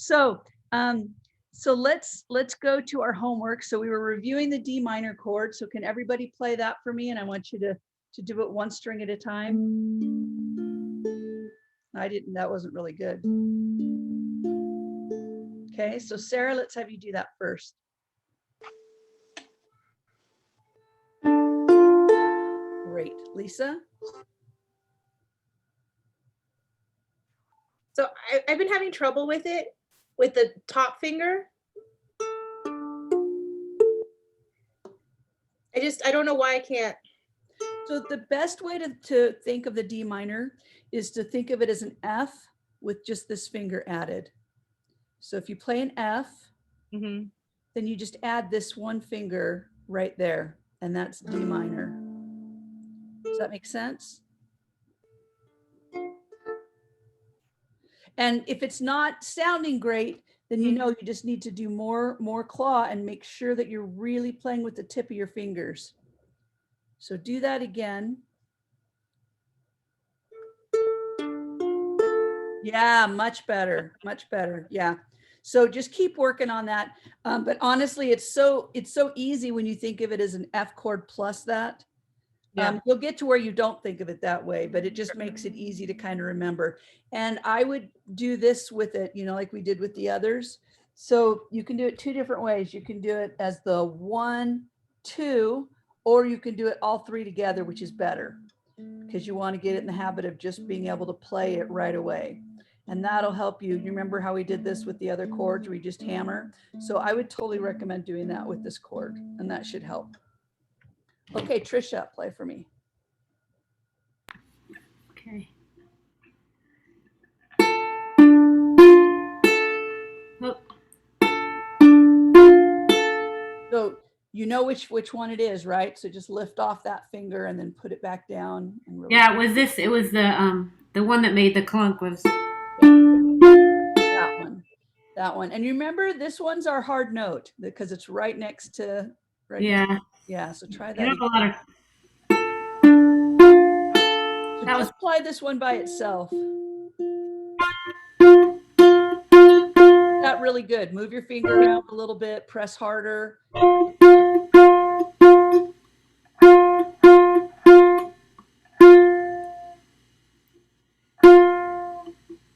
So, let's go to our homework. So we were reviewing the D minor chord. So can everybody play that for me? And I want you to do it one string at a time. That wasn't really good. Okay, so Sarah, let's have you do that first. Great. Lisa? So I've been having trouble with it, with the top finger. I don't know why I can't. So the best way to think of the D minor is to think of it as an F with just this finger added. So if you play an F, then you just add this one finger right there, and that's D minor. Does that make sense? And if it's not sounding great, then you know you just need to do more claw and make sure that you're really playing with the tip of your fingers. So do that again. Yeah, much better, much better. Yeah. So just keep working on that. But honestly, it's so easy when you think of it as an F chord plus that. You'll get to where you don't think of it that way, but it just makes it easy to kind of remember. And I would do this with it, you know, like we did with the others. So you can do it two different ways. You can do it as the 1, 2, or you can do it all three together, which is better because you want to get it in the habit of just being able to play it right away. And that'll help you. You remember how we did this with the other chords where we just hammer? So I would totally recommend doing that with this chord, and that should help. Okay, Trisha, play for me. Okay. Oh. So you know which one it is, right? So just lift off that finger and then put it back down. And really yeah, it was this. It was the one that made the clunk was that one. That one. And you remember this one's our hard note because it's right next to yeah. So try that. You know, a lot of so just play this one by itself. That really good. Move your finger around a little bit, press harder. I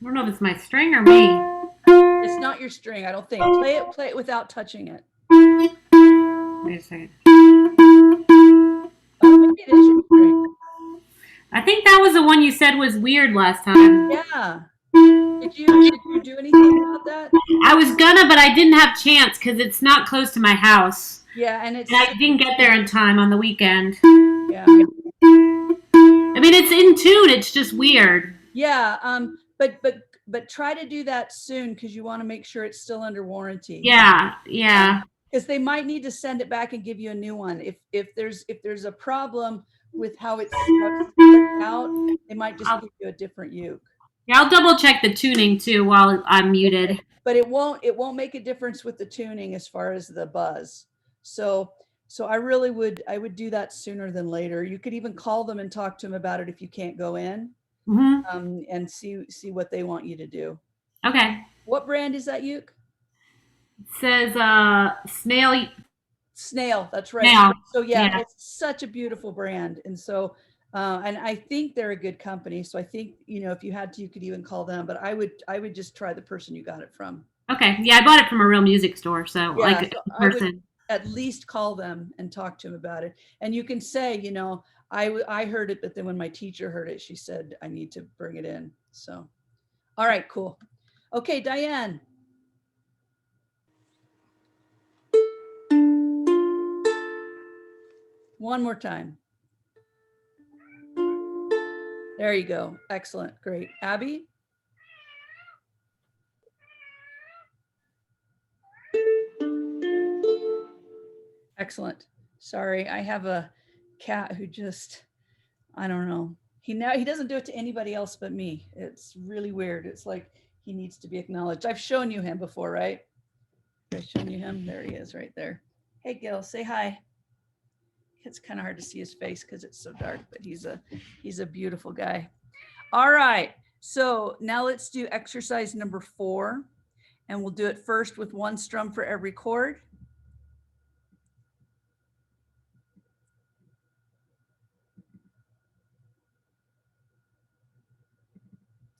don't know if it's my string or me. It's not your string, I don't think. Play it without touching it. Wait a second. Oh, maybe it is your string. I think that was the one you said was weird last time. Yeah. Did you do anything about that? I was gonna, but I didn't have chance because it's not close to my house. Yeah, and I didn't get there in time on the weekend. Yeah. I mean, it's in tune. It's just weird. Yeah. But try to do that soon because you want to make sure it's still under warranty. Yeah. Yeah. Because they might need to send it back and give you a new one. If there's a problem with how it's out, they might just give you a different uke. Yeah, I'll double check the tuning too while I'm muted. But it won't make a difference with the tuning as far as the buzz. So I really would do that sooner than later. You could even call them and talk to them about it if you can't go in, and see what they want you to do. Okay. What brand is that uke? It says Snail. Snail, that's right. Snail. So yeah, it's such a beautiful brand, and so and I think they're a good company. So I think, you know, if you had to, you could even call them. But I would just try the person you got it from. Okay. Yeah, I bought it from a real music store, so yeah, like so a person. At least call them and talk to them about it. And you can say, you know, I heard it, but then when my teacher heard it, she said I need to bring it in. So, all right, cool. Okay, Diane. One more time. There you go. Excellent. Great. Abby? Excellent. Sorry, I have a cat who just, I don't know. He doesn't do it to anybody else but me. It's really weird. It's like he needs to be acknowledged. I've shown you him before, right? I've shown you him. There he is right there. Hey, Gil, say hi. It's kind of hard to see his face because it's so dark, but he's a beautiful guy. All right. So now let's do exercise number 4. And we'll do it first with one strum for every chord.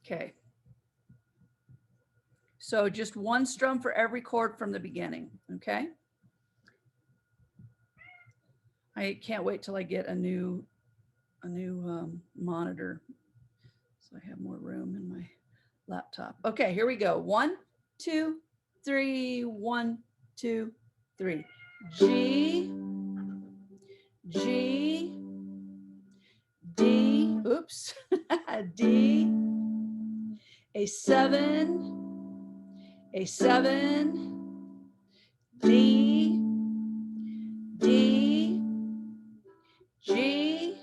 Okay. So just one strum for every chord from the beginning, okay? I can't wait till I get a new monitor so I have more room in my laptop. Okay, here we go. 1, 2, 3, 1, 2, 3. G, G, D, oops, D, A7, D, D, G,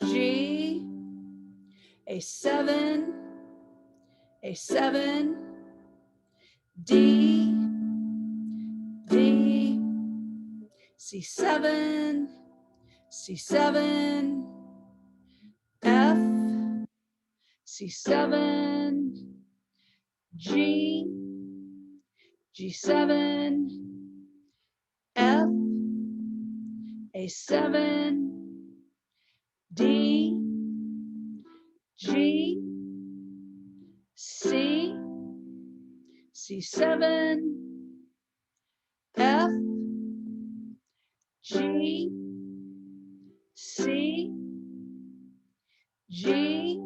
G, A7, D, D, C7, C7, F, C7, G, G7, F, A7, D, G, C, C7, F, G, C, G,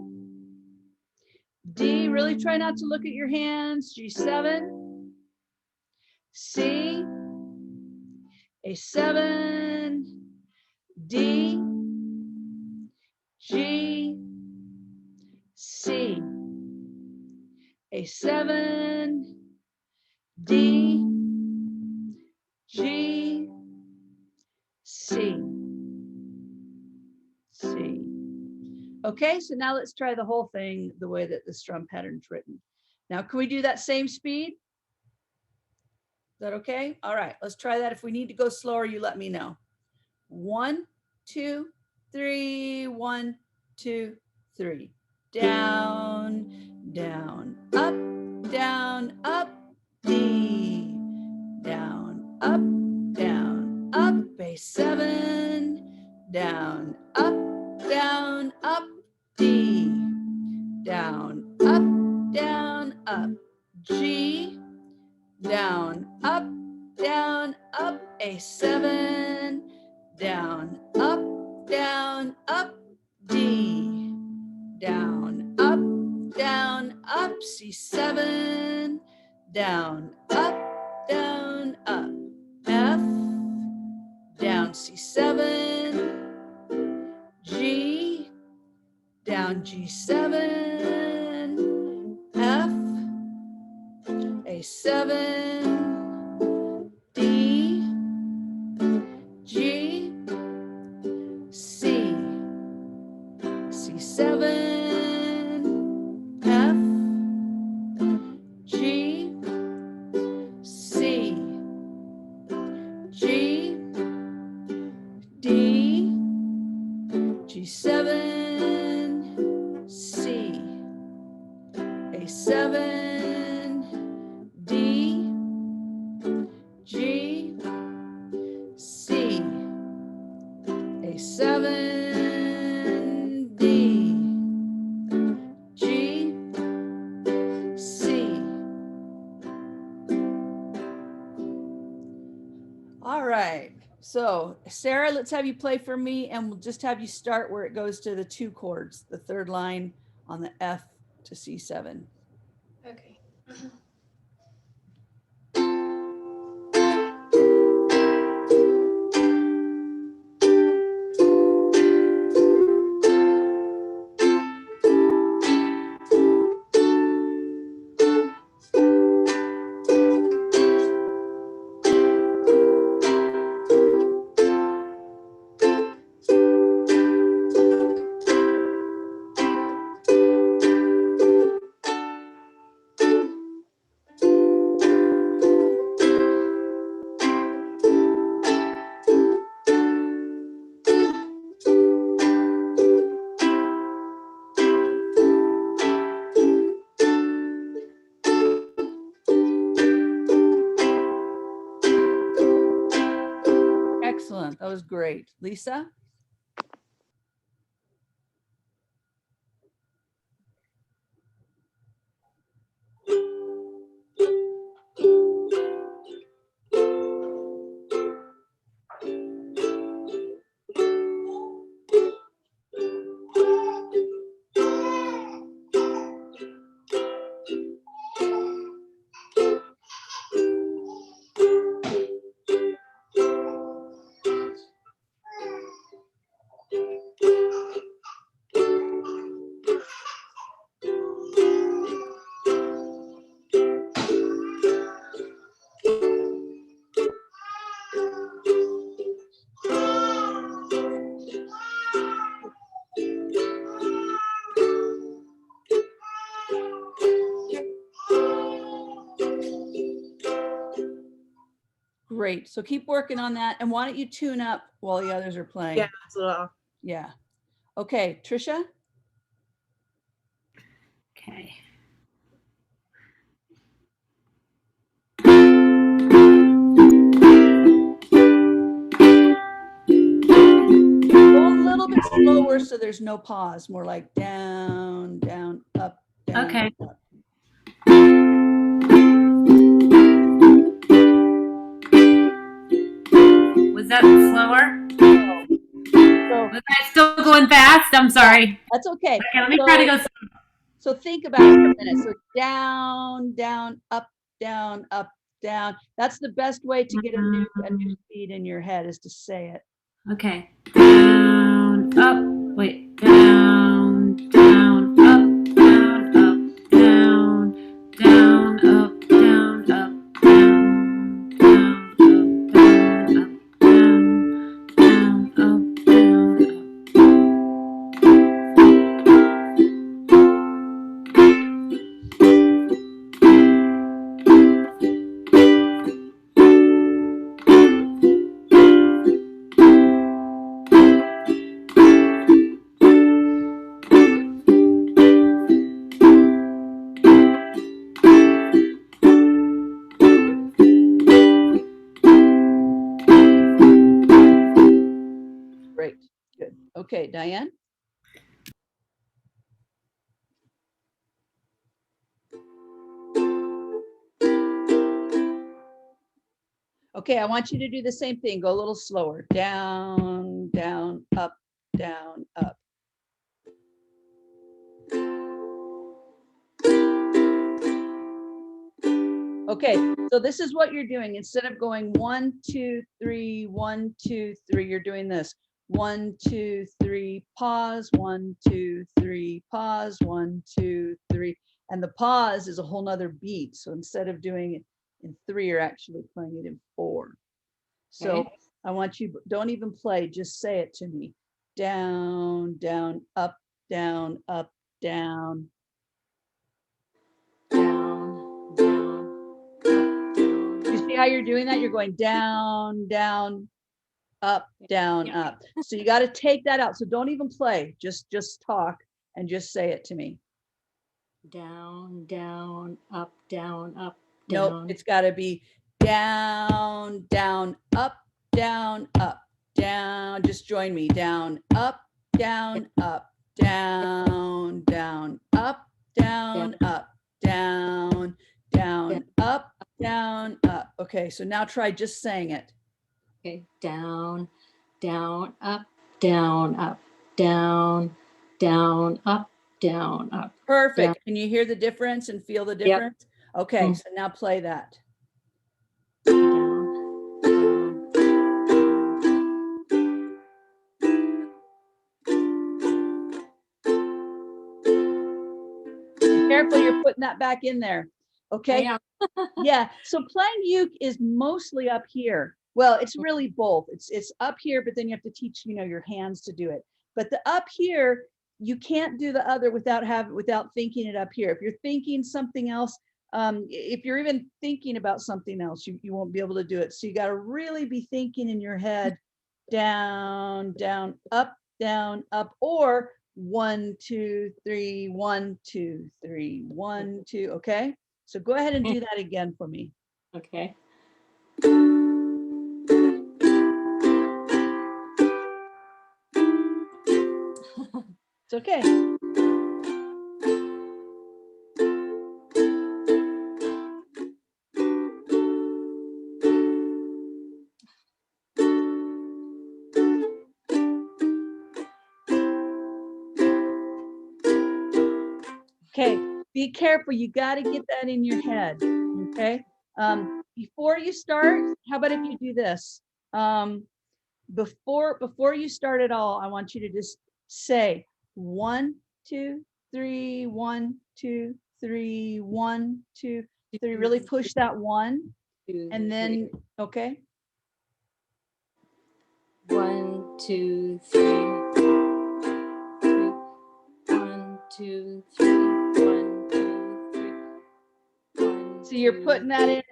D. Really try not to look at your hands. G7, C, A7, D, G, C, A7, D, G, C, C. Okay, so now let's try the whole thing the way that the strum pattern's written. Now, can we do that same speed? Is that okay? All right, let's try that. If we need to go slower, you let me know. 1, 2, 3, 1, 2, 3. Down, down, up, D. Down, up, A7. Down, up, D. Down, up, G. Down, up, A7. Down, up, D. Down, up, C7. Down, up, F. Down, C7. G. Down, G7. F. A7. D. G. C. C7, F, G, C, G, D, G7, C, A7, D, G, C, A7, D, G, C. All right. So Sarah, let's have you play for me and we'll just have you start where it goes to the 2 chords, the 3rd line on the F to C7. Okay. Excellent. That was great. Lisa? Great. So keep working on that. And why don't you tune up while the others are playing? Yeah, it's a little. Yeah. Okay, Trisha? Okay. Go a little bit slower so there's no pause. More like down, down, up, down. Okay. Up. Was that slower? So Was I still going fast? I'm sorry. that's okay. Okay, let me try to go. So think about it for a minute. So down, down, up, down, up, down. That's the best way to get a new speed in your head, is to say it. Okay. Down, up, wait, down, down, up, down, up, down, down, up, down, up, down, down, up, down, up, down, up, down, up. Great. Good. Okay, Diane? Okay, I want you to do the same thing. Go a little slower. Down, down, up, down, up. Okay, so this is what you're doing. Instead of going 1, 2, 3, 1, 2, 3, you're doing this. 1, 2, 3, pause, 1, 2, 3, pause, 1, 2, 3. And the pause is a whole nother beat. So instead of doing it in 3, you're actually playing it in 4. So Okay. I want you, don't even play, just say it to me. Down, down, up, down, up, down. Down, down, up, down. You see how you're doing that? You're going down, down, up, down, Yeah. up. So you got to take that out. So don't even play, just talk and just say it to me. Down, down, up, down, up, Nope, down. it's got to be down, down, up, down, up, down. Just join me. Down, up, down, up, down, down, up, down, up, down, down, up, down, up. Okay, so now try just saying it. Okay, down, down, up, down, up, down, down, up, down, up. Perfect. Down. Can you hear the difference and feel the Yep. difference? Okay, Mhm. so now play that. Down, down. Be careful, you're putting that back in there. Okay. I am. Yeah. So playing uke is mostly up here. Well, it's really both. It's up here, but then you have to teach, your hands to do it. But the up here, you can't do the other without thinking it up here. If you're thinking something else, if you're even thinking about something else, you won't be able to do it. So you got to really be thinking in your head, down, down, up, or 1, 2, 3, 1, 2, 3, 1, 2. Okay. So go ahead and do that again for me. Okay. It's okay. Okay, be careful. You got to get that in your head. Okay. Before you start, how about if you do this? Before you start at all, I want you to just say 1, 2, 3, 1, 2, 3, 1, 2, 3. Really push that one, and then okay. 1, 2, 3. 1, 2, 3. 1, 2, 3. So you're putting that in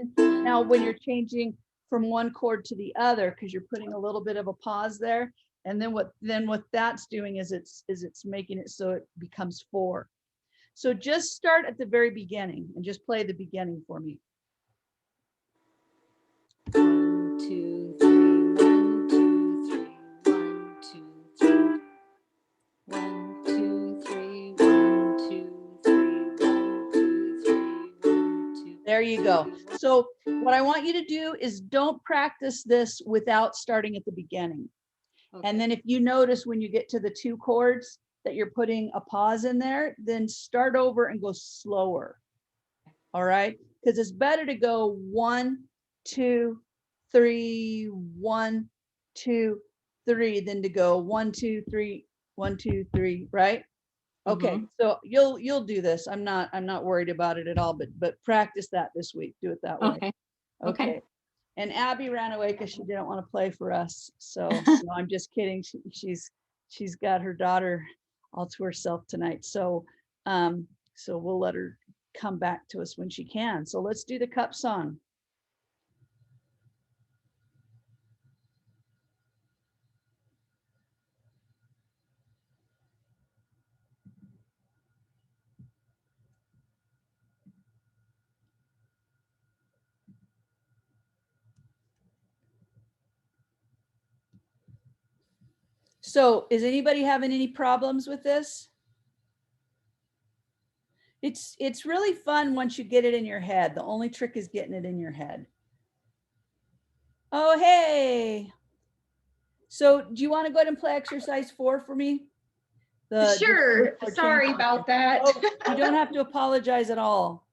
now when you're changing from one chord to the other, because you're putting a little bit of a pause there. And then what that's doing is it's making it so it becomes 4. So just start at the very beginning and just play the beginning for me. 1, 2, 3. 1, 2, 3. 1, 2, 3. 1, 2, 3. 1, 2, 3. 1, 2, 3. 1, 2. There you go. So what I want you to do is don't practice this without starting at the beginning. And then if you notice when you get to the 2 chords that you're putting a pause in there, then start over and go slower. All right? Because it's better to go 1, 2, 3, 1, 2, 3 than to go 1, 2, 3, 1, 2, 3, right? Okay, so you'll do this. I'm not worried about it at all, but practice that this week. Do it that way. Okay. And Abby ran away because she didn't want to play for us. So no, I'm just kidding. She's got her daughter all to herself tonight. So so we'll let her come back to us when she can. So let's do the cup song. So is anybody having any problems with this? It's really fun once you get it in your head. The only trick is getting it in your head. Oh, hey. So do you want to go ahead and play exercise 4 for me? Sure. Sorry about that. Oh, you don't have to apologize at all.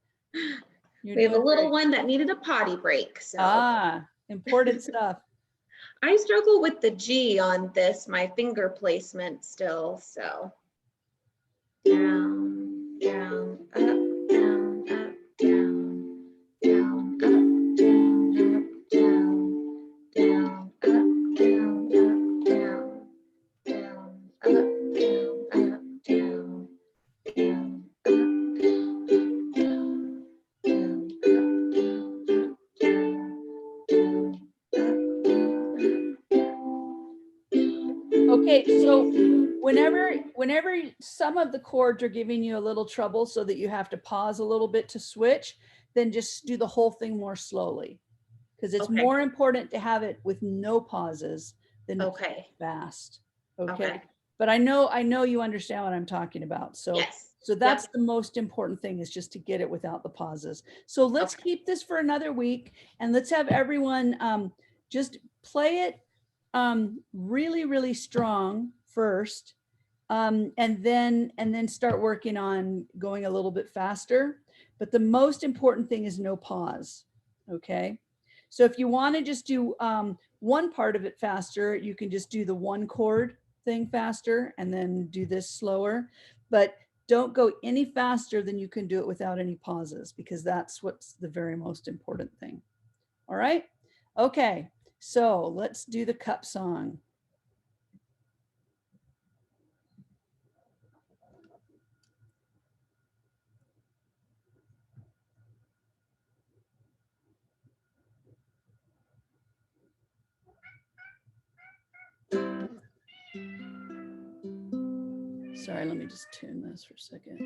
We have a little one that needed a potty break. So important stuff. I struggle with the G on this, my finger placement still. So down, down, up, down, up, down, down, up, down, up, down, down, up, down, up, down, down, up, down, up, down, down, up, down, down, down, up, down, up, down, Okay, so whenever some of the chords are giving you a little trouble so that you have to pause a little bit to switch, then just do the whole thing more slowly, because it's more important to have it with no pauses than fast. Okay. But I know you understand what I'm talking about. So yes. So that's the most important thing, is just to get it without the pauses. So let's keep this for another week, and let's have everyone just play it really, really strong first, and then start working on going a little bit faster. But the most important thing is no pause. Okay. So if you want to just do one part of it faster, you can just do the 1 chord thing faster and then do this slower. But don't go any faster than you can do it without any pauses, because that's what's the very most important thing. All right. Okay. So let's do the cup song. Sorry, let me just tune this for a second.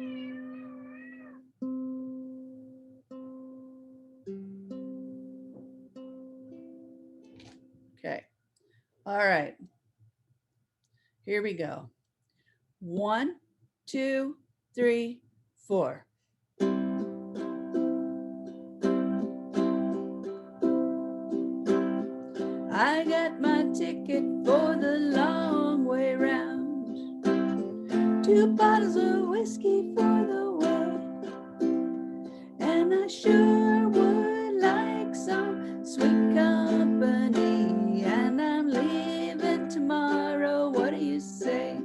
Okay. All right. Here we go. 1, 2, 3, 4. I got my ticket for the long way round. 2 bottles of whiskey for the way. And I sure would like some sweet company. And I'm leaving tomorrow. What do you say?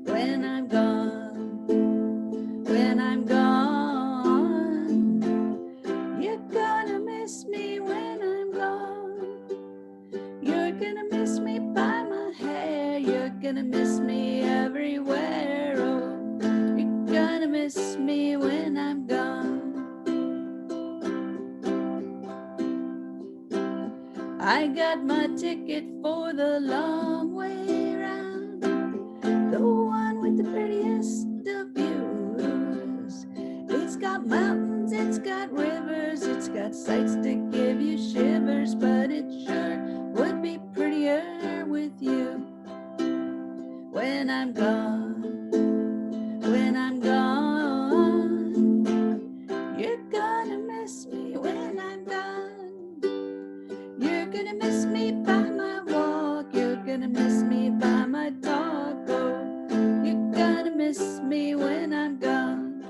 When I'm gone, when I'm gone, you're gonna miss me when I'm gone. You're gonna miss me by my hair. You're gonna miss me everywhere. Oh, you're gonna miss me when I'm gone. I got my ticket for the long way round, the one with the prettiest of views. It's got mountains, it's got rivers, it's got sights to give you shivers, but it sure would be prettier with you. When I'm gone, when I'm gone, you're gonna miss me when I'm gone. You're gonna miss me by my walk, you're gonna miss me by my talk. Oh, you're gonna miss me when I'm gone.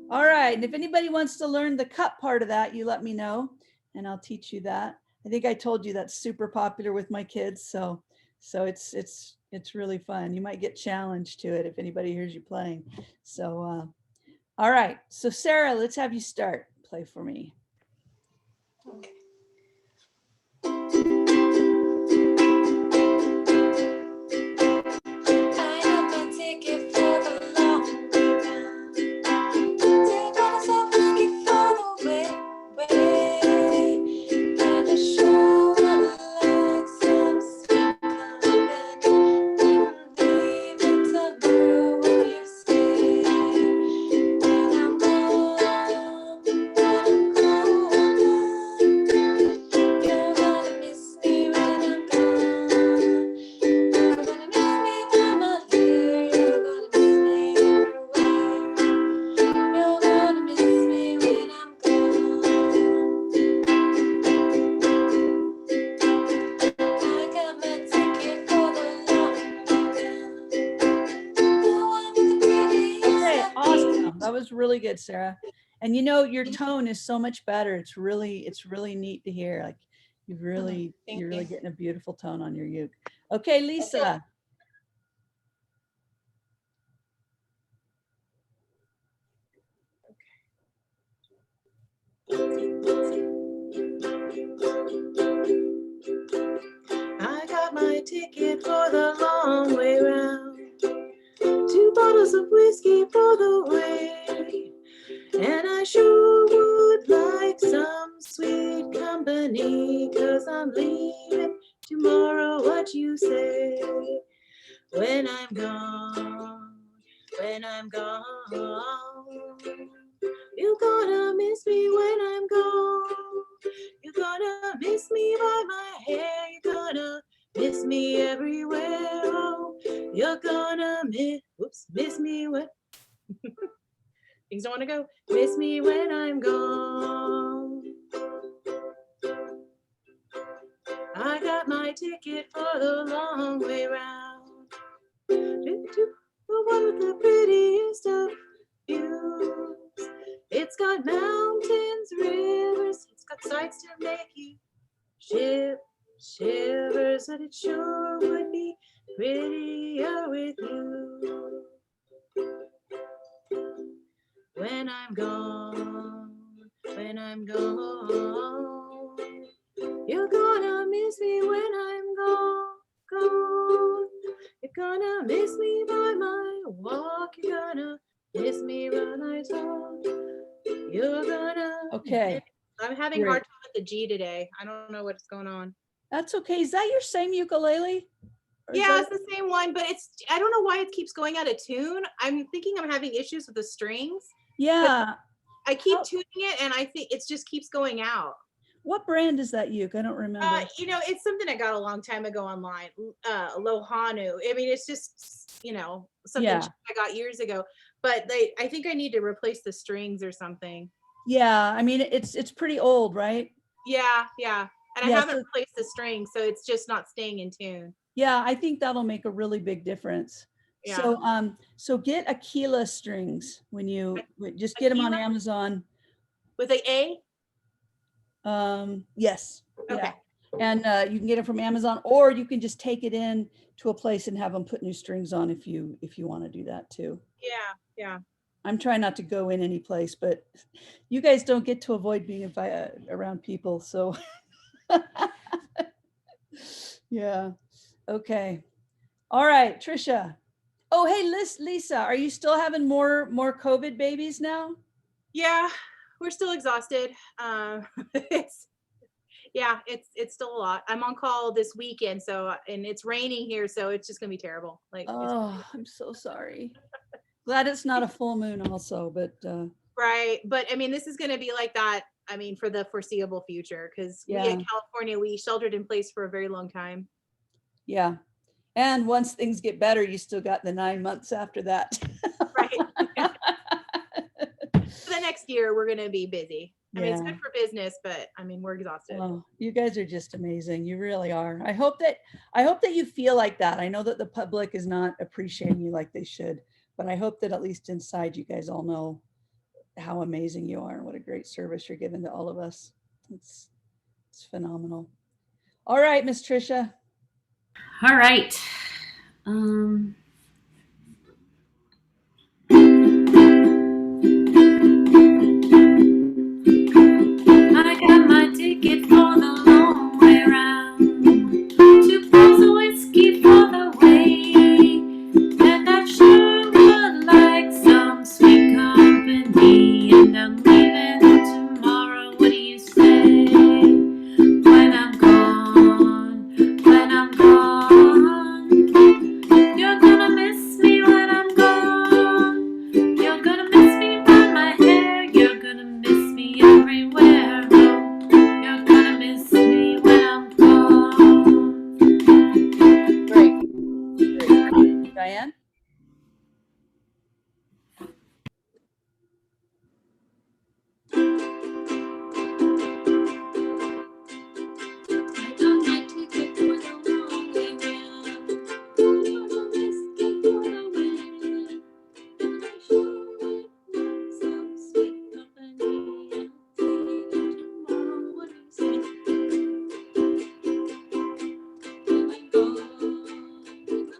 All right, and if anybody wants to learn the cut part of that, you let me know and I'll teach you that. I think I told you that's super popular with my kids, so it's really fun. You might get challenged to it if anybody hears you playing. So all right, so Sarah, let's have you start. Play for me. Okay. I got my ticket for the long way round. 2 bottles of whiskey for the way. And I sure would like some sweet company. Leaving tomorrow, what do you say? When I'm gone, when I'm gone, you're gonna miss me when I'm gone. You're gonna miss me when I'm here. You're gonna miss me everywhere. You're gonna miss me when I'm gone. I got my ticket for the long way round. The one with the prettiest Okay, of awesome. That was really good, Sarah. And you know, your tone is so much better. It's really neat to hear. Like you're really getting a beautiful tone on your uke. Okay, Lisa. I got my ticket for the long way round. 2 bottles of whiskey for the way. And I sure would like some sweet company, 'cause I'm leaving tomorrow. What you say? When I'm gone, when I'm gone, you're gonna miss me when I'm gone. You're gonna miss me by my hair. You're gonna miss me everywhere. Oh, you're gonna miss me when things don't want to go. Miss me when I'm gone. I got my ticket for the long way round. The one with the prettiest of views. It's got mountains, rivers, it's got sights to make you shivers, and it sure would be prettier with you. When I'm gone, when I'm gone, you're gonna miss me when I'm gone. You're gonna miss me by my walk. You're gonna miss me when I talk. You're gonna. Okay. I'm having a Great. hard time with the G today. I don't know what's going on. That's okay. Is that your same ukulele? Or is Yeah, that- it's the same one, but I don't know why it keeps going out of tune. I'm thinking I'm having issues with the strings. Yeah. I keep Oh. tuning it and I think it just keeps going out. What brand is that uke? I don't remember. You know, it's something I got a long time ago online. Lohanu. I mean, it's just, you know, something Yeah. cheap I got years ago. But I think I need to replace the strings or something. Yeah, I mean, it's pretty old, right? Yeah, yeah. And I Yeah, haven't so replaced the strings, so it's just not staying in tune. yeah, I think that'll make a really big difference. Yeah. So get Aquila strings when you just get them on Aquila Amazon. with a A? Yes, Okay. yeah. And you can get it from Amazon, or you can just take it in to a place and have them put new strings on if you want to do that too. Yeah, yeah. I'm trying not to go in any place, but you guys don't get to avoid being around people, so yeah. Okay. All right, Trisha. Oh, hey, Lisa, are you still having more COVID babies now? Yeah, we're still exhausted. It's yeah, it's still a lot. I'm on call this weekend, so and it's raining here, so it's just gonna be terrible. Like Oh, I'm so sorry. Glad it's not a full moon also, but right. But I mean, this is gonna be like that, I mean, for the foreseeable future, because we yeah, in California, we sheltered in place for a very long time. yeah. And once things get better, you still got the 9 months after that. Right. For the next year, we're gonna be busy. I mean, it's Yeah. good for business, but I mean, we're exhausted. Oh, you guys are just amazing. You really are. I hope that you feel like that. I know that the public is not appreciating you like they should, but I hope that at least inside you guys all know how amazing you are and what a great service you're giving to all of us. It's phenomenal. All right, Miss Trisha. All right. I got my ticket for the long way round. 2 pounds of whiskey for the way. And I sure would like some sweet company. And I'm leaving tomorrow. What do you say? When I'm gone, you're gonna miss me when I'm gone. You're gonna miss me by my hair. You're gonna miss me everywhere. You're gonna miss me when I'm gone. Great. Great. Diane? I got my ticket for the long way round. 2 bottles of whiskey for the way. And I sure would like some sweet company. I'm leaving tomorrow. What do you say? When I'm gone, when I'm gone.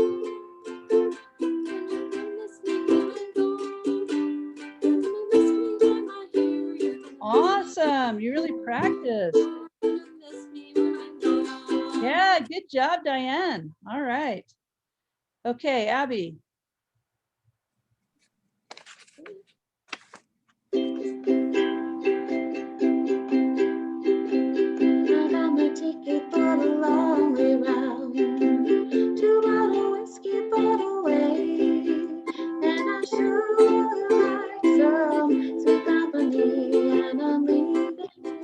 You're gonna miss me when I'm gone. You're gonna miss me by my hair. You're gonna Awesome. You really practiced. miss me when I'm gone. Yeah, good job, Diane. All right. Okay, Abby. I got my ticket for the long way round. 2 bottles of whiskey for the way. And I sure would like some sweet company. And I'm leaving.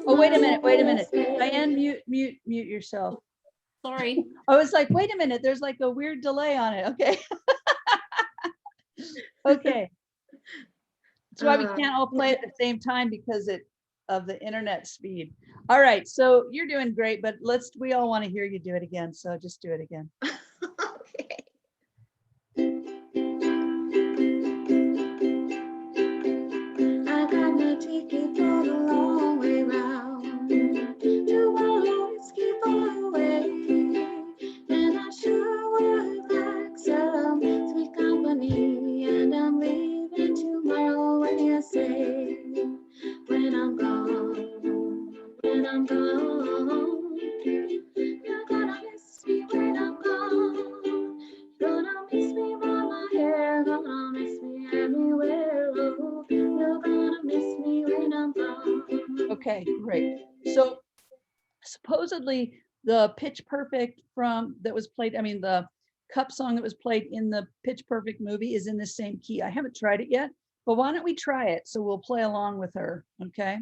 Oh, wait a minute. Diane, mute yourself. Sorry. I was like, wait a minute, there's like a weird delay on it. Okay. Okay. That's why we can't all play at the same time because of the internet speed. All right, so you're doing great, but we all want to hear you do it again. So just do it again. Okay. I got my ticket for the long way round. 2 bottles of whiskey for the way. And I sure would like some sweet company. And I'm leaving tomorrow. What do you say? When I'm gone, when I'm gone. You're gonna miss me when I'm gone. Gonna miss me by my hair. Gonna miss me everywhere. Oh, you're gonna miss me when I'm gone. Okay, great. So supposedly the Pitch Perfect the Cup song that was played in the Pitch Perfect movie is in the same key. I haven't tried it yet, but why don't we try it? So we'll play along with her. Okay.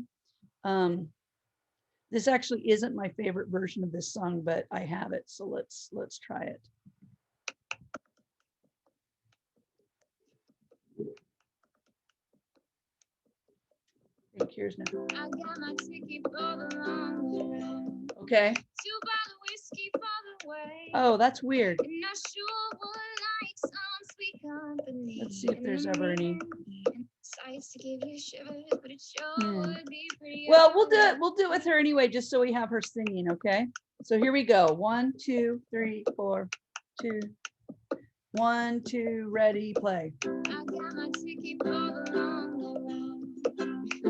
This actually isn't my favorite version of this song, but I have it. So let's try it. I think here's now. I got my ticket for the long way round. Okay. 2 bottles of whiskey for the way. Oh, that's weird. And I sure would like some sweet company. Let's see if there's ever any. Sights to give you shivers, but it sure would be pretty. Well, we'll do it. We'll do it with her anyway, just so we have her singing. Okay. So here we go. 1, 2, 3, 4, 2. 1, 2, ready, play. I got my ticket for the long way round.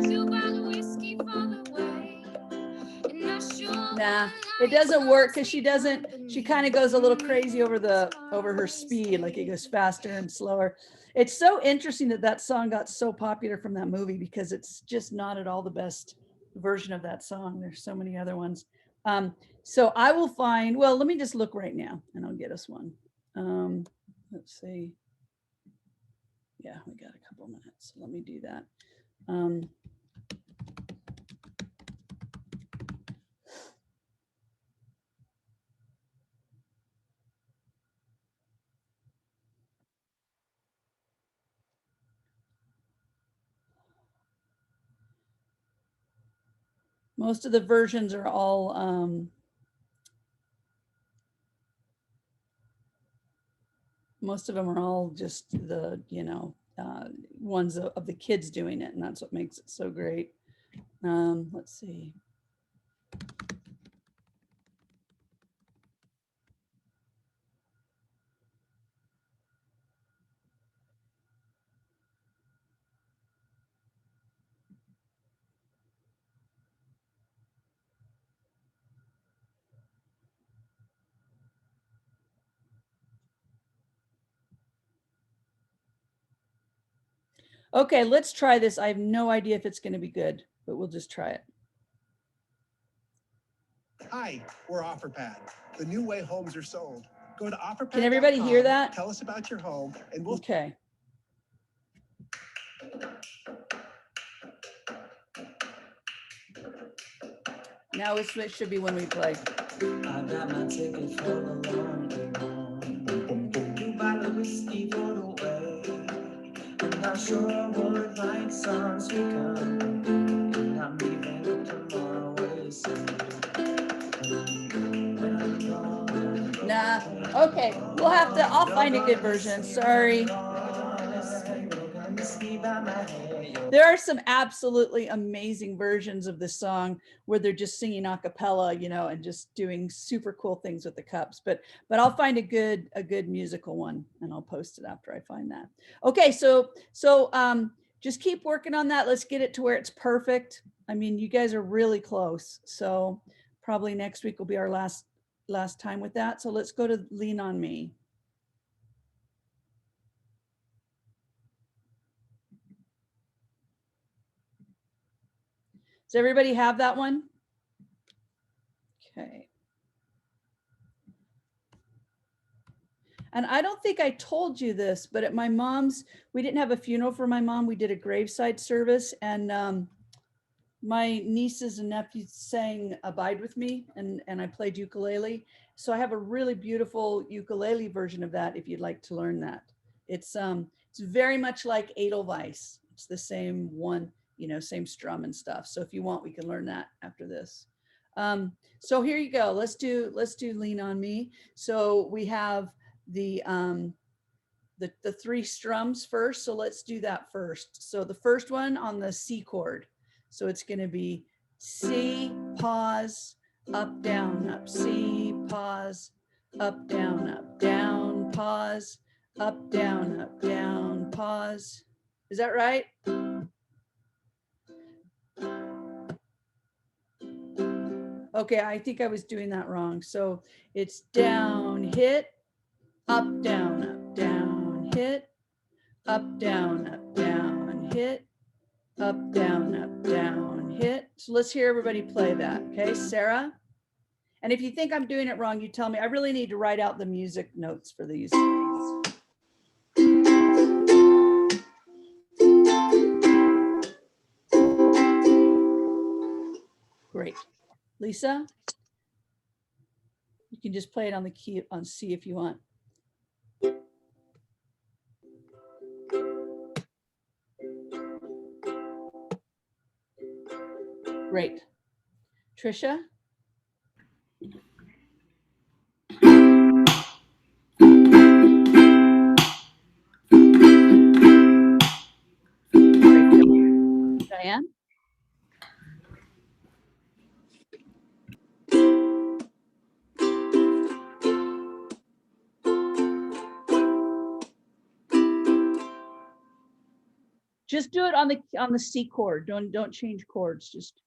2 bottles of whiskey for the way. And I sure Nah, would it like doesn't some work because sweet she company. kind of goes a little crazy over her speed, like it goes faster and slower. It's so interesting that that song got so popular from that movie because it's just not at all the best version of that song. There's so many other ones. So I will find, well, let me just look right now and I'll get us one. Let's see. Yeah, we got a couple minutes. Let me do that. Most of the versions are all most of them are all just the, ones of the kids doing it, and that's what makes it so great. Let's see. Okay, let's try this. I have no idea if it's going to be good, but we'll just try it. Hi, we're OfferPad, the new way homes are sold. Go to offerpad.com. Can everybody hear that? Tell us about your home, and we'll. Okay. Now it should be when we play. I got my ticket for the long way home. 2 bottles of whiskey for the way. And I sure would like some sweet company. And I'm leaving tomorrow with some. Nah. Okay. I'll find a good version. Sorry. There are some absolutely amazing versions of this song where they're just singing a cappella, and just doing super cool things with the cups. But I'll find a good musical one and I'll post it after I find that. Okay, so just keep working on that. Let's get it to where it's perfect. I mean, you guys are really close. So probably next week will be our last time with that. So let's go to Lean on Me. Does everybody have that one? Okay. And I don't think I told you this, but at my mom's, we didn't have a funeral for my mom. We did a graveside service, and my nieces and nephews sang Abide With Me, and I played ukulele. So I have a really beautiful ukulele version of that if you'd like to learn that. It's very much like Edelweiss. It's the same one, same strum and stuff. So if you want, we can learn that after this. So here you go. Let's do Lean on Me. So we have the 3 strums first. So let's do that first. So the first one on the C chord. So it's going to be C, pause, up, down, C, pause, up, down, pause, up, down, pause. Is that right? Okay, I think I was doing that wrong. So it's down, hit, up, down, hit, up, down, hit, up, down, hit. So let's hear everybody play that. Okay, Sarah? And if you think I'm doing it wrong, you tell me. I really need to write out the music notes for these. Great. Lisa? You can just play it on the key on C if you want. Great. Trisha? Great. Diane? Just do it on the C chord. Don't change chords. Just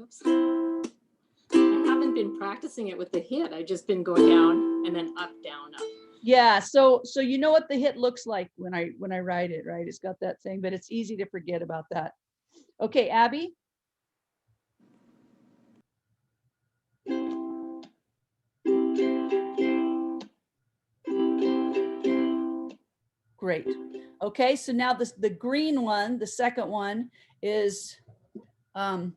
Oops. I haven't been practicing it with the hit. I've just been going down and then up, down, up. yeah. So you know what the hit looks like when I write it, right? It's got that thing, but it's easy to forget about that. Okay, Abby. Great. Okay, so now the green one, the second one is down,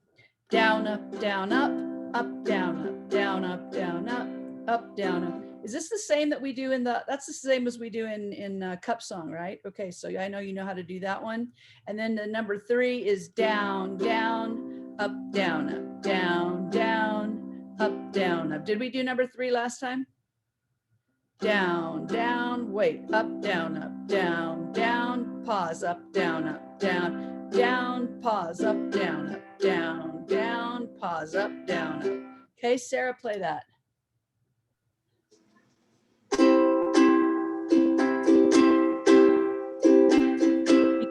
up, down, up, up, down, up, down, up, down, up, up, down, up. Is this the same that we do in that's the same as we do in Cup Song, right? Okay, so I know you know how to do that one. And then the number 3 is down, down, up, down, up, down, down, up, down, up. Did we do number 3 last time? Down, down, wait, up, down, down, pause, up, down, down, pause, up, down, down, pause, up, down, up. Okay, Sarah, play that. Be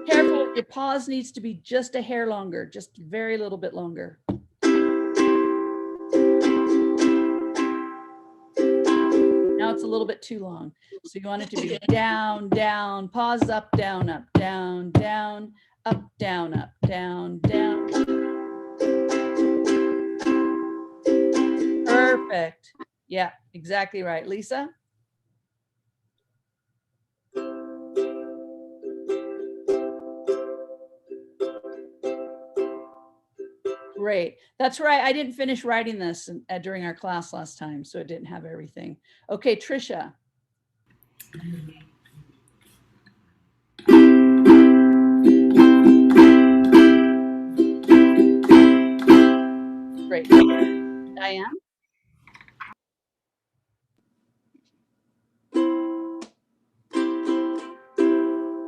careful, your pause needs to be just a hair longer, just very little bit longer. Now it's a little bit too long. So you want it to be down, down, pause, up, down, down, down, up, down, down. Perfect. Yeah, exactly right. Lisa? Great. That's right. I didn't finish writing this during our class last time, so it didn't have everything. Okay, Trisha. Great. Diane?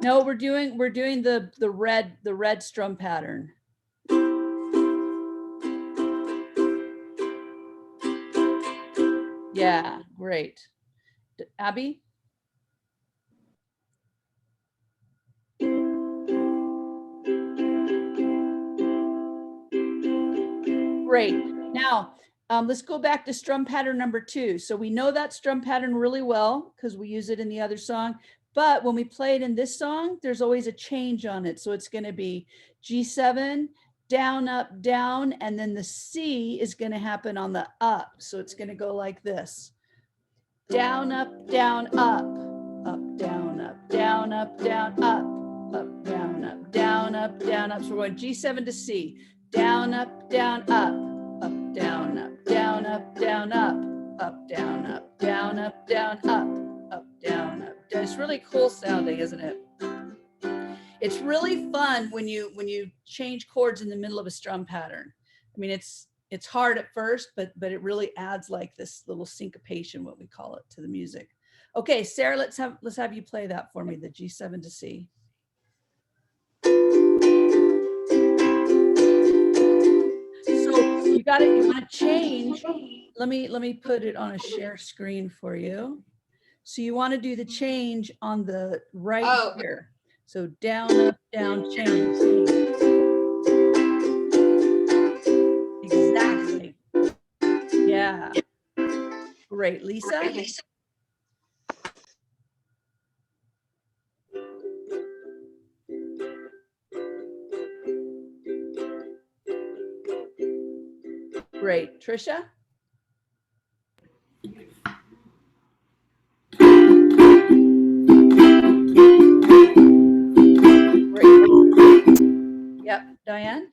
No, we're doing the red strum pattern. Yeah, great. Abby? Great. Now, let's go back to strum pattern number 2. So we know that strum pattern really well because we use it in the other song. But when we play it in this song, there's always a change on it. So it's going to be G7, down, up, down, and then the C is going to happen on the up. So it's going to go like this. Down, up, down, up, up, down, up, down, up, down, up, down, up, down, up, down, up. So we're going G7 to C. Down, up, down, up, down, up, down, up, down, up, down, up, down, up, down, up, down, up. It's really cool sounding, isn't it? It's really fun when you change chords in the middle of a strum pattern. I mean, it's hard at first, but it really adds like this little syncopation, what we call it, to the music. Okay, Sarah, let's have you play that for me, the G7 to C. So you got it. You want to change. Let me put it on a share screen for you. So you want to do the change on the right here. So down, up, down, change. Exactly. Yeah. Great. Lisa? Great. Trisha? Great. Yep, Diane?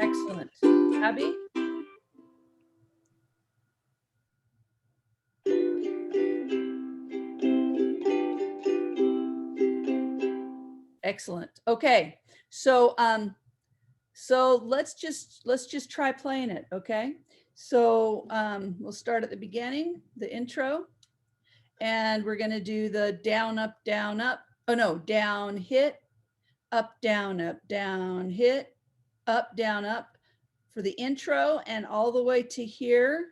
Excellent. Abby? Excellent. Okay. So let's just try playing it, okay? So we'll start at the beginning, the intro, and we're going to do the down up down up. Oh no, down hit, up down hit, up down up for the intro and all the way to here.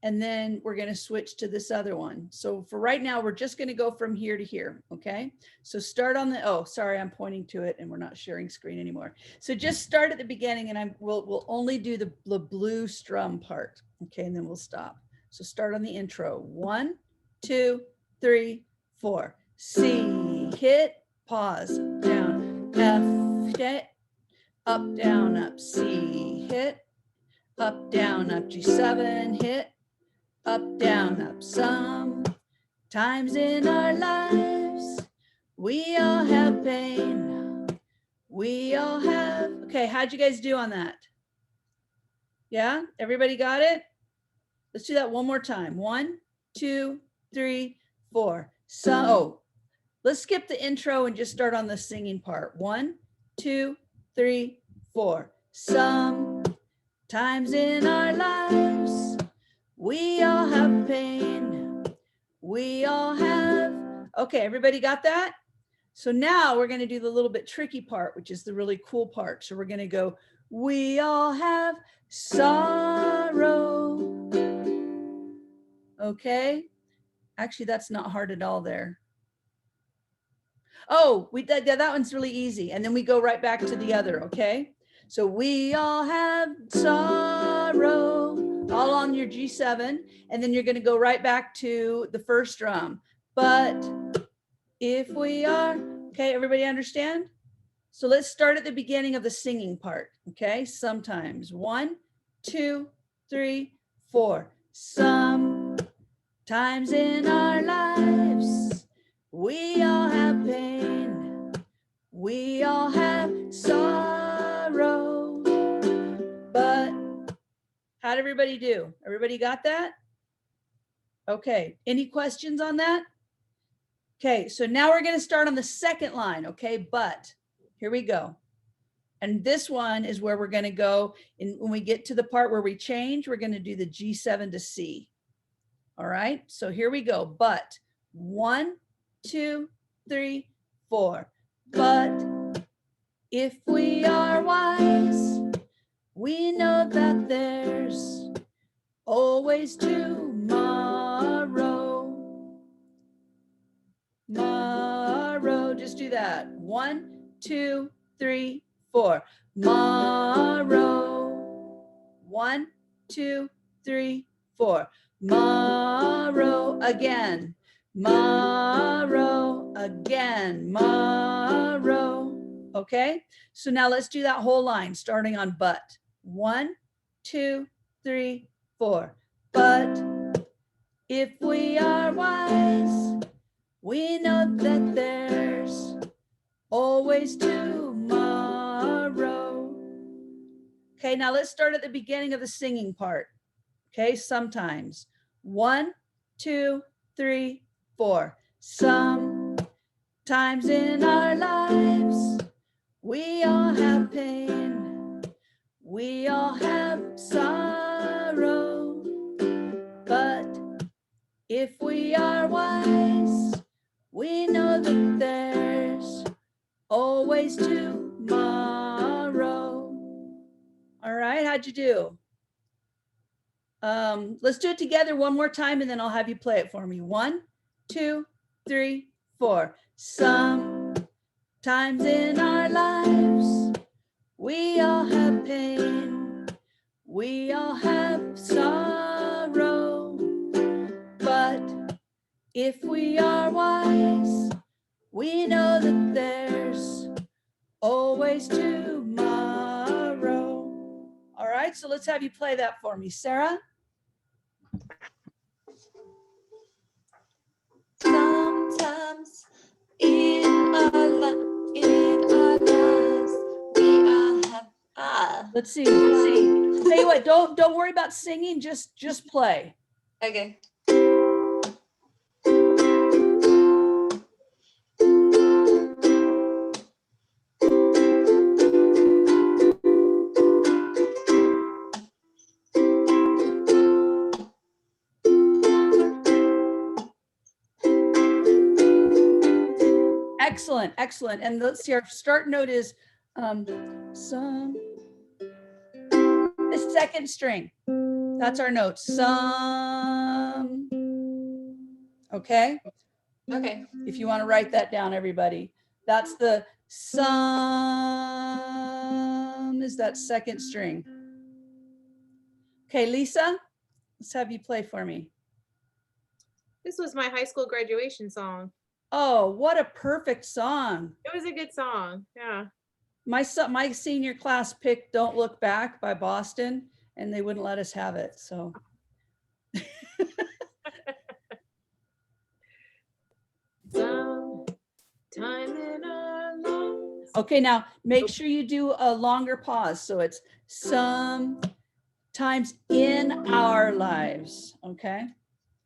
And then we're going to switch to this other one. So for right now, we're just going to go from here to here. Okay. So start on the, oh, sorry, I'm pointing to it and we're not sharing screen anymore. So just start at the beginning and we'll only do the blue strum part. Okay. And then we'll stop. So start on the intro. 1, 2, 3, 4. C hit, pause, down, F hit, up, down, up, C hit, up, down, up, G7 hit, up, down, up. Sometimes in our lives, we all have pain. We all have, okay, how'd you guys do on that? Yeah, everybody got it? Let's do that one more time. 1, 2, 3, 4. So, let's skip the intro and just start on the singing part. 1, 2, 3, 4. Sometimes in our lives, we all have pain. We all have. Okay, everybody got that? So now we're going to do the little bit tricky part, which is the really cool part. So we're going to go, we all have sorrow. Okay. Actually, that's not hard at all there. Oh, we did that one's really easy. And then we go right back to the other. Okay. So we all have sorrow, all on your G7. And then you're going to go right back to the first drum. But if we are, okay, everybody understand? So let's start at the beginning of the singing part. Okay. Sometimes 1, 2, 3, 4. Sometimes in our lives, we all have pain. We all have sorrow. But how'd everybody do? Everybody got that? Okay. Any questions on that? Okay. So now we're going to start on the second line. Okay. But here we go. And this one is where we're going to go. And when we get to the part where we change, we're going to do the G7 to C. All right. So here we go. But 1, 2, 3, 4. But if we are wise, we know that there's always tomorrow. Tomorrow. Just do that. 1, 2, 3, 4. Tomorrow. 1, 2, 3, 4. Tomorrow again. Tomorrow again. Tomorrow. Okay. So now let's do that whole line starting on but. 1, 2, 3, 4. But if we are wise, we know that there's always tomorrow. Okay, now let's start at the beginning of the singing part. Okay, sometimes. 1, 2, 3, 4. Sometimes in our lives, we all have pain. We all have sorrow. But if we are wise, we know that there's always tomorrow. All right, how'd you do? Let's do it together one more time and then I'll have you play it for me. 1, 2, 3, 4. Sometimes in our lives, we all have pain. We all have sorrow. But if we are wise, we know that there's always tomorrow. All right, so let's have you play that for me. Sarah? Sometimes in our lives, we all have. Let's see. Tell you what, don't worry about singing, just play. Okay. Excellent, excellent. And let's see, our start note is some, the second string. That's our note. Some. Okay. Okay. If you want to write that down, everybody, that's the some is that second string. Okay, Lisa, let's have you play for me. This was my high school graduation song. Oh, what a perfect song. It was a good song. Yeah. My senior class picked Don't Look Back by Boston, and they wouldn't let us have it. So Time in our lives. okay, now make sure you do a longer pause. So it's sometimes in our lives. Okay.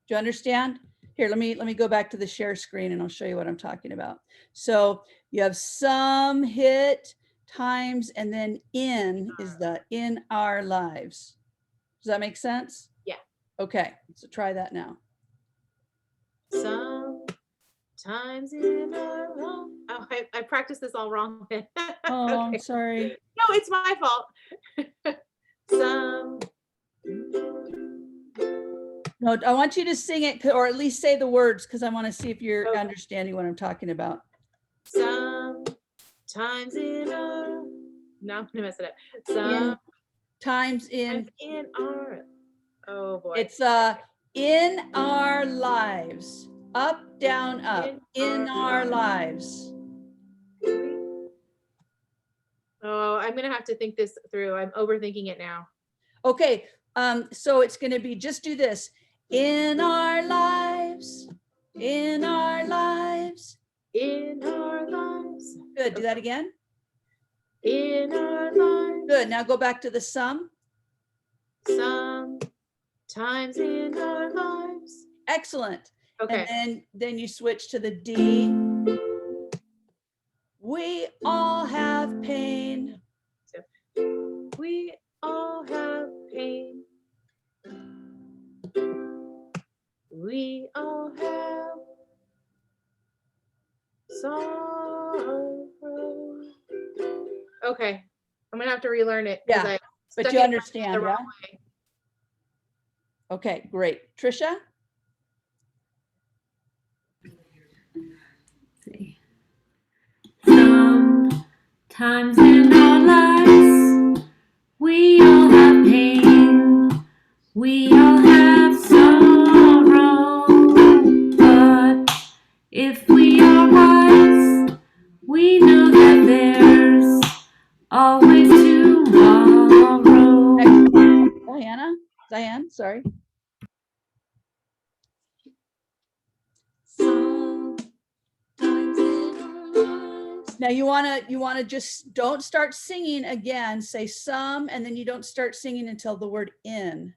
Do you understand? Here, let me go back to the share screen and I'll show you what I'm talking about. So you have some hit times and then in is the in our lives. Does that make sense? Yeah. Okay, so try that now. Sometimes in our lives. Oh, I practiced this all wrong. Oh, Okay. I'm sorry. No, it's my fault. No, I want you to sing it or at least say the words because I want to see if you're Okay. understanding what I'm talking about. Sometimes in our. No, I'm gonna mess it up. Sometimes in our. Oh boy. it's in our lives. Up, down, up. In our lives. Oh, I'm gonna have to think this through. I'm overthinking it now. Okay, so it's going to be just do this. In our lives. In our lives. In our lives. Good. Do that again. In our lives. Good. Now go back to the sum. Sometimes in our lives. Excellent. Okay. And then you switch to the D. We all have pain. We all have pain. We all have sorrow. Okay, I'm gonna have to relearn it. Yeah, but stuck you it understand, the yeah? wrong way. Okay, great. Trisha? See. Sometimes in our lives, we all have pain, we all have sorrow, but if we are wise, we know that there's always tomorrow. Diane, sorry. Now you wanna just don't start singing again. Say some, and then you don't start singing until the word in.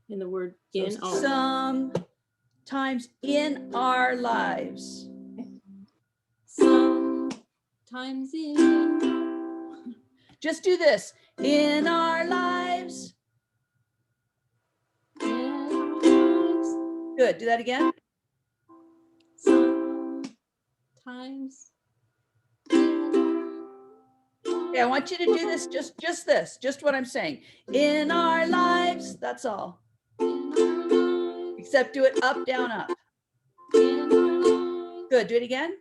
In the word So in all. sometimes in our lives. Sometimes in. Just do this. In our lives. Good. Do that again. Sometimes. Okay, I want you to do this, just what I'm saying. In our lives, that's all. Except do it up, down, up. Good. Do it again.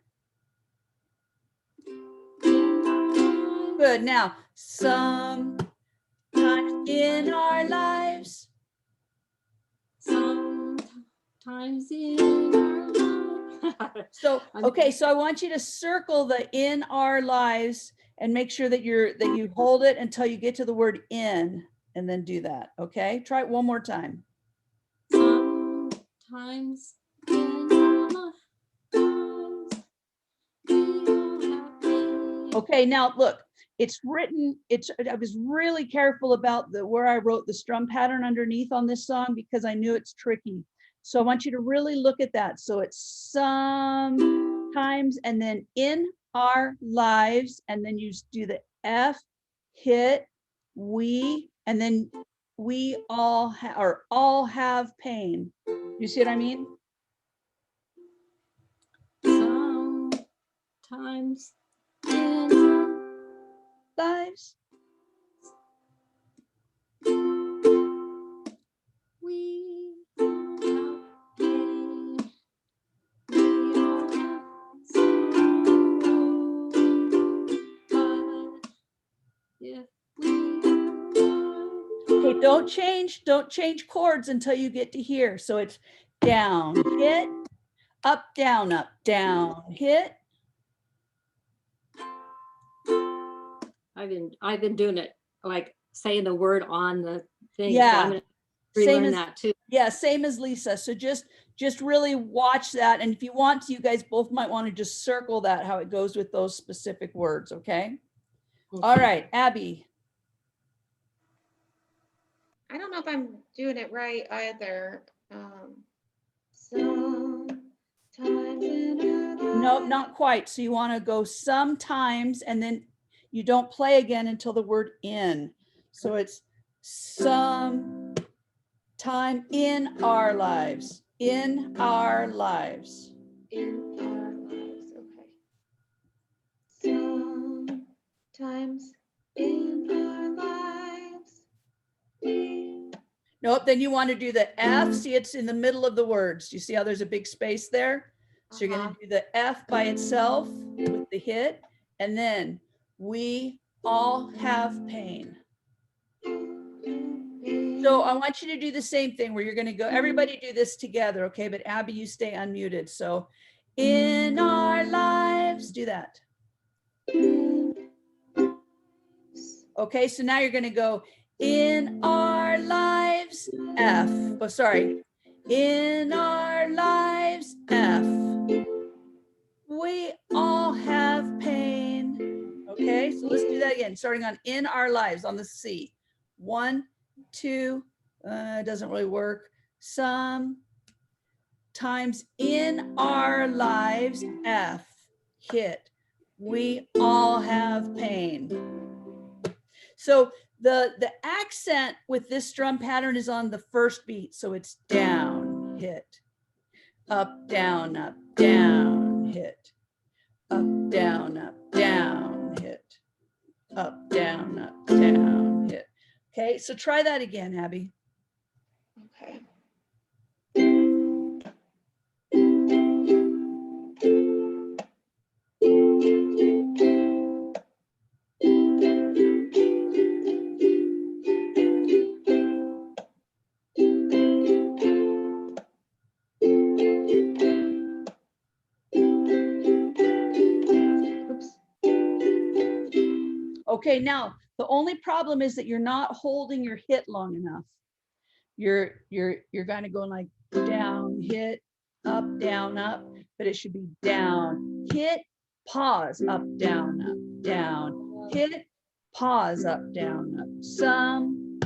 Good. Now, sometimes in our lives. Sometimes in our lives. So, okay, so I want you to circle the in our lives and make sure that you hold it until you get to the word in and then do that. Okay, try it one more time. Sometimes in our Okay, now look, it's written, I was really careful about where I wrote the strum pattern underneath on this song because I knew it's tricky. So I want you to really look at that. So it's sometimes, and then in our lives, and then you do the F, hit, we, and then we all all have pain. You see what I mean? Sometimes in Lives. we have pain, we all have sorrow, but if we Okay, don't change chords until you get to here. So it's down, hit, up, down, hit. I've been doing it like saying the word on the thing. So Yeah. I'm gonna Same relearn as that too. yeah, same as Lisa. So just really watch that. And if you want to, you guys both might want to just circle that, how it goes with those specific words. Okay. All right, Abby. I don't know if I'm doing it right either. Sometimes in our Nope, lives- not quite. So you want to go sometimes, and then you don't play again until the word in. So it's some time in our lives, in our lives. in our lives. Okay. Sometimes in our lives. We Nope, then you want to do the F. See, it's in the middle of the words. You see how there's a big space there? So you're going to do the F by itself with the hit, and then we all have pain. So I want you to do the same thing where you're going to go, everybody do this together, okay? But Abby, you stay unmuted. So in our lives, do that. Okay, so now you're going to go in our lives, F. Oh, sorry. In our lives, F. We all have pain. Okay, so let's do that again, starting on in our lives on the C. 1, 2, it doesn't really work. Sometimes in our lives, F, hit. We all have pain. So the accent with this drum pattern is on the first beat. So it's down, hit, up, down, hit, up, down, hit, up, down, hit. Okay, so try that again, Abby. Okay. Oops. Okay, now the only problem is that you're not holding your hit long enough. You're kind of going like down, hit, up, but it should be down, hit, pause, up, down, hit, pause, up. Sometimes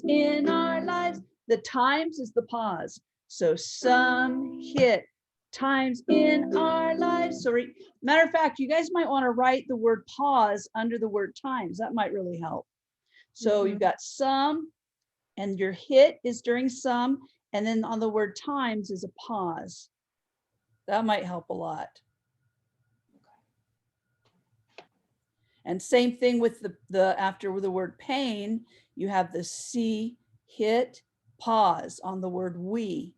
in our lives, the times is the pause. So some hit times in our lives. So matter of fact, you guys might want to write the word pause under the word times. That might really help. So you've got some, and your hit is during some, and then on the word times is a pause. That might help a lot. And same thing with the after the word pain, you have the C, hit, pause on the word we.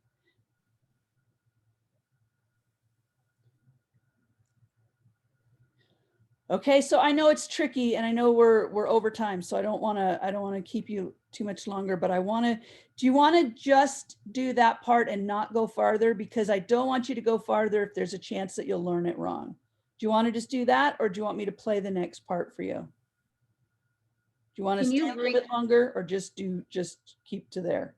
Okay, so I know it's tricky, and I know we're over time, so I don't want to keep you too much longer, but do you want to just do that part and not go farther? Because I don't want you to go farther if there's a chance that you'll learn it wrong. Do you want to just do that, or do you want me to play the next part for you? Do you want to stay a little bit longer, or just keep to there?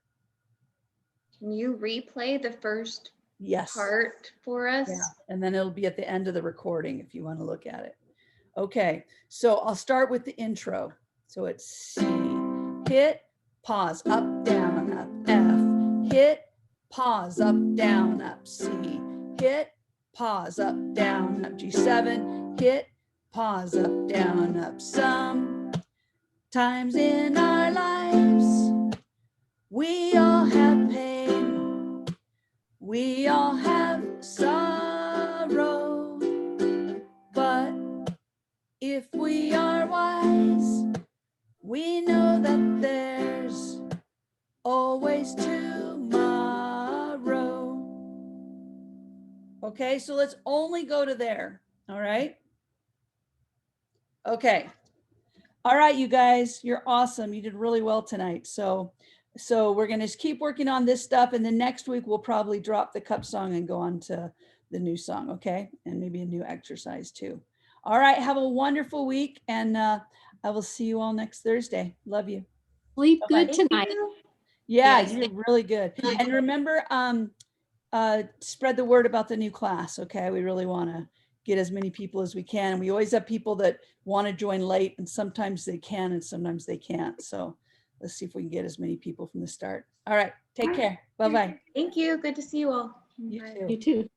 Can you replay the first Yes. part for us? Yeah. And then it'll be at the end of the recording if you want to look at it. Okay, so I'll start with the intro. So it's C, hit, pause, up, down, up, F, hit, pause, up, down, up, C, hit, pause, up, down, up, G7, hit, pause, up, down, up. Sometimes in our lives, we all have pain, we all have sorrow, but if we are wise, we know that there's always tomorrow. Okay, so let's only go to there. All right. Okay. All right, you guys, you're awesome. You did really well tonight. So we're going to keep working on this stuff. And then next week, we'll probably drop the cup song and go on to the new song. Okay. And maybe a new exercise too. All right. Have a wonderful week. And I will see you all next Thursday. Love you. Sleep Bye-bye. good tonight. Yeah, Yes. you did really good. And remember, spread the word about the new class. Okay. We really want to get as many people as we can. We always have people that want to join late, and sometimes they can and sometimes they can't. So let's see if we can get as many people from the start. All right. Take care. Bye-bye. Thank you. Good to see you all. You Bye. too. You too.